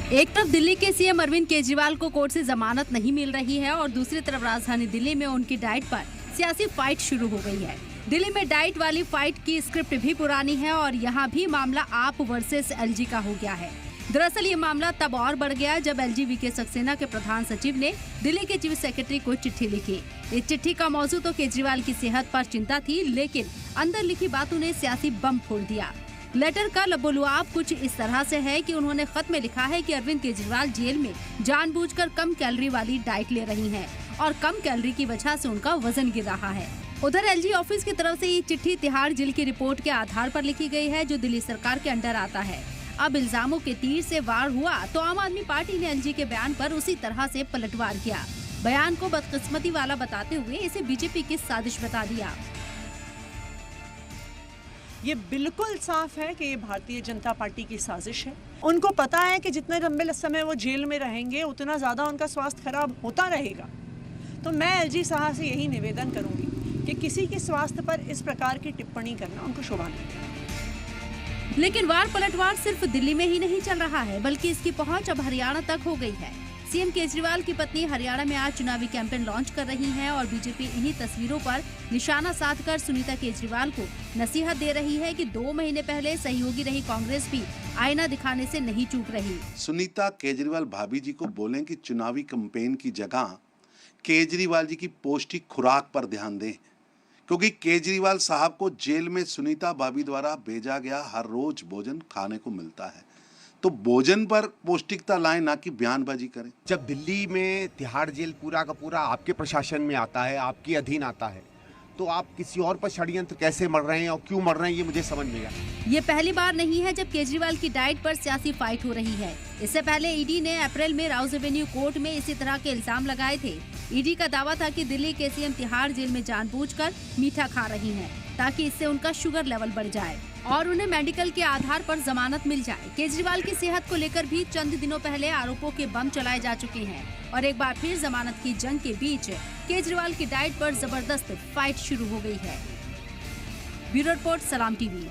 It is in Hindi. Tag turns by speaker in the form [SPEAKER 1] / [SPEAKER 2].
[SPEAKER 1] एक तरफ दिल्ली के सीएम अरविंद केजरीवाल को कोर्ट से जमानत नहीं मिल रही है और दूसरी तरफ राजधानी दिल्ली में उनकी डाइट पर सियासी फाइट शुरू हो गई है। दिल्ली में डाइट वाली फाइट की स्क्रिप्ट भी पुरानी है और यहाँ भी मामला आप वर्सेस एलजी का हो गया है। दरअसल ये मामला तब और बढ़ गया जब एलजी वीके सक्सेना के प्रधान सचिव ने दिल्ली के चीफ सेक्रेटरी को चिट्ठी लिखी। इस चिट्ठी का मौजू तो केजरीवाल की सेहत पर चिंता थी, लेकिन अंदर लिखी बातों ने सियासी बम फोड़ दिया। लेटर का लबोलुआब कुछ इस तरह से है कि उन्होंने खत में लिखा है कि अरविंद केजरीवाल जेल में जानबूझकर कम कैलोरी वाली डाइट ले रही हैं और कम कैलोरी की वजह से उनका वजन गिर रहा है। उधर एलजी ऑफिस की तरफ से ये चिट्ठी तिहाड़ जेल की रिपोर्ट के आधार पर लिखी गई है, जो दिल्ली सरकार के अंडर आता है। अब इल्जामों के तीर से वार हुआ तो आम आदमी पार्टी ने एलजी के बयान पर उसी तरह से पलटवार किया। बयान को बदकिस्मती वाला बताते हुए इसे बीजेपी की साजिश बता दिया।
[SPEAKER 2] ये बिल्कुल साफ है कि ये भारतीय जनता पार्टी की साजिश है। उनको पता है कि जितने लंबे समय वो जेल में रहेंगे उतना ज़्यादा उनका स्वास्थ्य खराब होता रहेगा। तो मैं एलजी साहब से यही निवेदन करूंगी कि किसी के स्वास्थ्य पर इस प्रकार की टिप्पणी करना उनको शोभा नहीं।
[SPEAKER 1] लेकिन वार पलटवार सिर्फ दिल्ली में ही नहीं चल रहा है, बल्कि इसकी पहुंच अब हरियाणा तक हो गई है। सीएम केजरीवाल की पत्नी हरियाणा में आज चुनावी कैंपेन लॉन्च कर रही हैं और बीजेपी इन्हीं तस्वीरों पर निशाना साधकर सुनीता केजरीवाल को नसीहत दे रही है कि 2 महीने पहले सहयोगी रही कांग्रेस भी आईना दिखाने से नहीं चूक रही।
[SPEAKER 3] सुनीता केजरीवाल भाभी जी को बोलें कि चुनावी कैंपेन की जगह केजरीवाल जी की पौष्टिक खुराक पर ध्यान दें, क्योंकि केजरीवाल साहब को जेल में सुनीता भाभी द्वारा भेजा गया हर रोज भोजन खाने को मिलता है। तो भोजन पर पौष्टिकता लाएं, ना कि बयानबाजी करें।
[SPEAKER 4] जब दिल्ली में तिहाड़ जेल पूरा का पूरा आपके प्रशासन में आता है, आपके अधीन आता है, तो आप किसी और पर षड्यंत्र कैसे मर रहे हैं और क्यों मर रहे हैं, ये मुझे समझ नहीं आया।
[SPEAKER 1] ये पहली बार नहीं है जब केजरीवाल की डाइट पर सियासी फाइट हो रही है। इससे पहले ईडी ने अप्रैल में राउज एवेन्यू कोर्ट में इसी तरह के इल्जाम लगाए थे। ईडी का दावा था कि दिल्ली के सीएम तिहाड़ जेल में जानबूझकर मीठा खा रही हैं, ताकि इससे उनका शुगर लेवल बढ़ जाए और उन्हें मेडिकल के आधार पर जमानत मिल जाए। केजरीवाल की सेहत को लेकर भी चंद दिनों पहले आरोपों के बम चलाए जा चुके हैं और एक बार फिर जमानत की जंग के बीच केजरीवाल की डाइट पर जबरदस्त फाइट शुरू हो गई है। ब्यूरो रिपोर्ट, सलाम टीवी।